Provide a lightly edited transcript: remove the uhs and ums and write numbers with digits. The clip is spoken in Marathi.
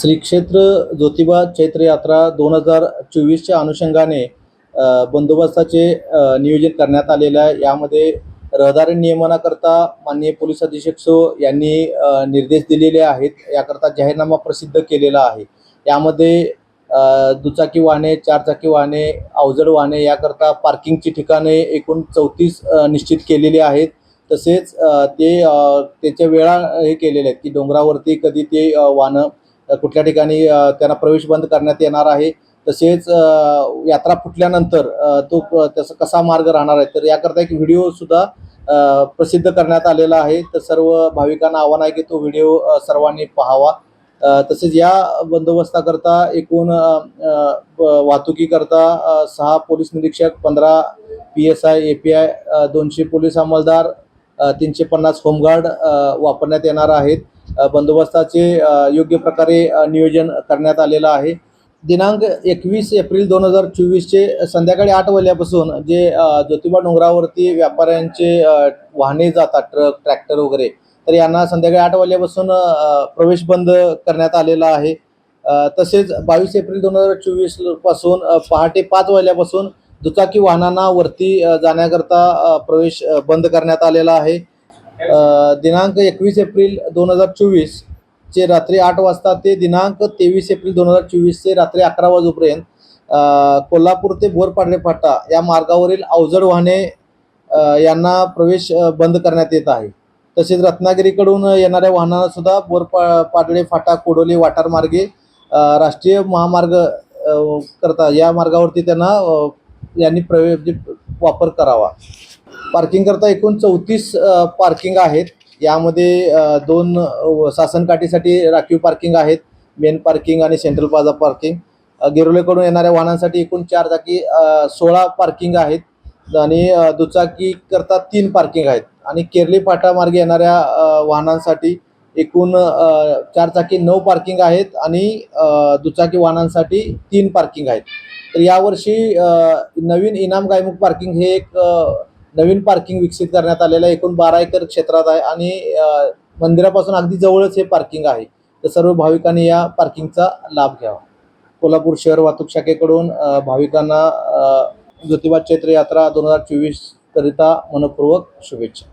श्री क्षेत्र ज्योतिबा चैत्र यात्रा 2024च्या अनुषंगाने बंदोबस्ताचे नियोजन करण्यात आलेले आहे। यामध्ये रहदारी नियमनाकरता माननीय पोलीस अधीक्षक यांनी निर्देश दिलेले आहेत। याकरता जाहीरनामा प्रसिद्ध केलेला आहे। यामध्ये दुचाकी वाहने, चारचाकी वाहने, अवजड वाहने याकरता पार्किंगची ठिकाणे एकूण 34 निश्चित केलेली आहेत। तसेच त्याच्या वेळा हे केलेल्या आहेत की डोंगरावरती कधी ते वाहनं कुठल्या ठिकाणी त्यांना प्रवेश बंद करण्यात येणार आहे। तसेच यात्रा फुटल्यानंतर तो त्याचा कसा मार्ग राहणार आहे, तर याकरता एक व्हिडिओ सुद्धा प्रसिद्ध करण्यात आलेला आहे। तर सर्व भाविकांना आव्हान आहे की तो व्हिडिओ सर्वांनी पाहावा। तसेच या बंदोबस्ताकरता एकूण वाहतुकीकरता 6 पोलीस निरीक्षक, 15 PSI, API, 200 पोलीस अंमलदार, 350 होमगार्ड वापरण्यात येणार आहेत। बंदोबस्ताचे योग्य प्रकारे नियोजन करण्यात आलेलं आहे। दिनांक 21 एप्रिल 2024चे संध्याकाळी 8 वाजल्यापासून जे ज्योतिबा डोंगरावरती व्यापाऱ्यांचे वाहने जातात, ट्रक, ट्रॅक्टर वगैरे, तर यांना संध्याकाळी 8 वाजल्यापासून प्रवेश बंद करण्यात आलेला आहे। तसेच 22 एप्रिल 2024 पासून पहाटे 5 वाजल्यापासून दुचाकी वाहनांना वरती जाण्याकरता प्रवेश बंद करण्यात आलेला आहे। दिनांक 21 एप्रिल 2024 चे रात्री 8 वाजता ते दिनांक 23 एप्रिल 2024 चे रात्री 11 वाजेपर्यंत कोल्हापूर ते बोरपाडले फाटा या मार्गावरील अवजड वाहने यांना प्रवेश बंद करण्यात येत आहे। तसेच रत्नागिरीकडून येणाऱ्या वाहनांना सुद्धा बोरपाडले फाटा, कोडोली वाटारमार्गे राष्ट्रीय महामार्ग करता या मार्गावरती त्यांना यांनी वापर करावा। पार्किंग करता एकूण 34 पार्किंग आहेत। यामध्ये 2 सासनकाठीसाठी राखीव पार्किंग आहेत, मेन पार्किंग आणि सेंट्रल प्लाझा पार्किंग। गिरोलीकडून येणाऱ्या वाहनांसाठी एकूण 4 जागी 16 पार्किंग आहेत आणि दुचाकी करता 3 पार्किंग आहेत आणि केरली फाटा मार्गे येणाऱ्या वाहनांसाठी एकूण 4 चाकी 9 पार्किंग आहेत आणि दुचाकी वाहनांसाठी 3 पार्किंग आहेत। तर यावर्षी नवीन इनाम गायमुख पार्किंग हे एक नवीन पार्किंग विकसित करण्यात आलेलं आहे। एकूण 12 एकर क्षेत्रात आहे आणि मंदिरापासून अगदी जवळच हे पार्किंग आहे। तर सर्व भाविकांनी या पार्किंगचा लाभ घ्यावा। कोल्हापूर शहर वाहतूक शाखेकडून भाविकांना ज्योतिबा चैत्र यात्रा 2024 करिता मनपूर्वक शुभेच्छा।